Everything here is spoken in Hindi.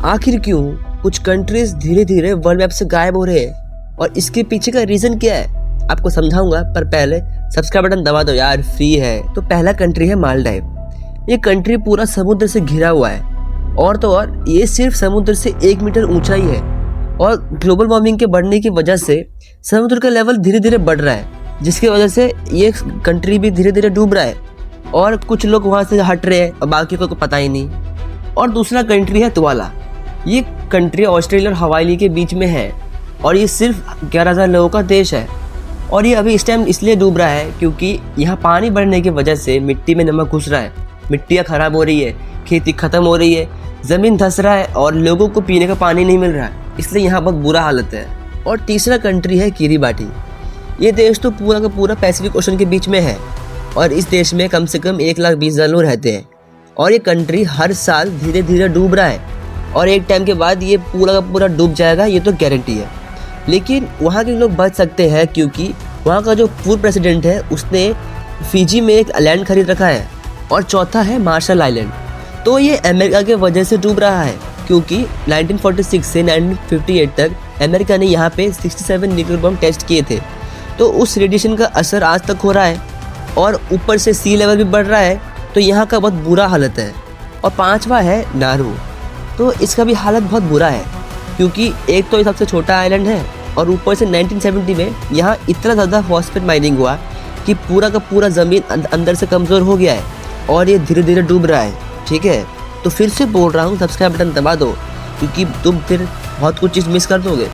आखिर क्यों कुछ कंट्रीज धीरे धीरे वर्ल्ड मैप से गायब हो रहे हैं और इसके पीछे का रीजन क्या है आपको समझाऊंगा, पर पहले सब्सक्राइब बटन दबा दो यार, फ्री है। तो पहला कंट्री है मालदीव। ये कंट्री पूरा समुद्र से घिरा हुआ है और तो और ये सिर्फ समुद्र से 1 मीटर ऊंचा ही है और ग्लोबल वार्मिंग के बढ़ने की वजह से समुद्र का लेवल धीरे धीरे बढ़ रहा है, जिसकी वजह से ये कंट्री भी धीरे धीरे डूब रहा है और कुछ लोग वहाँ से हट रहे हैं और बाकी को पता ही नहीं। और दूसरा कंट्री है तुवाला। ये कंट्री ऑस्ट्रेलिया और हवाई के बीच में है और ये सिर्फ 11,000 लोगों का देश है और ये अभी इस टाइम इसलिए डूब रहा है क्योंकि यहाँ पानी बढ़ने की वजह से मिट्टी में नमक घुस रहा है, मिट्टियाँ खराब हो रही है, खेती खत्म हो रही है, ज़मीन धंस रहा है और लोगों को पीने का पानी नहीं मिल रहा है, इसलिए यहाँ बहुत बुरा हालत है। और तीसरा कंट्री है किरिबाटी। ये देश तो पूरा का पूरा पैसिफिक ओशन के बीच में है और इस देश में कम से कम 1,20,000 लोग रहते हैं और ये कंट्री हर साल धीरे धीरे डूब रहा है और एक टाइम के बाद ये पूरा का पूरा डूब जाएगा, ये तो गारंटी है। लेकिन वहाँ के लोग बच सकते हैं क्योंकि वहाँ का जो पूर्व प्रेसिडेंट है उसने फिजी में एक लैंड खरीद रखा है। और चौथा है मार्शल आइलैंड। तो ये अमेरिका के वजह से डूब रहा है क्योंकि 1946 से 1958 तक अमेरिका ने यहाँ पे 67 न्यूक्लियर बम टेस्ट किए थे, तो उस रेडिएशन का असर आज तक हो रहा है और ऊपर से सी लेवल भी बढ़ रहा है, तो यहाँ का बहुत बुरा हालत है। और पांचवा है नारू। तो इसका भी हालत बहुत बुरा है क्योंकि एक तो ये सबसे छोटा आइलैंड है और ऊपर से 1970 में यहाँ इतना ज़्यादा फॉस्फेट माइनिंग हुआ कि पूरा का पूरा ज़मीन अंदर से कमज़ोर हो गया है और ये धीरे धीरे डूब रहा है। ठीक है, तो फिर से बोल रहा हूँ सब्सक्राइब बटन दबा दो क्योंकि तुम फिर बहुत कुछ चीज़ मिस कर दोगे।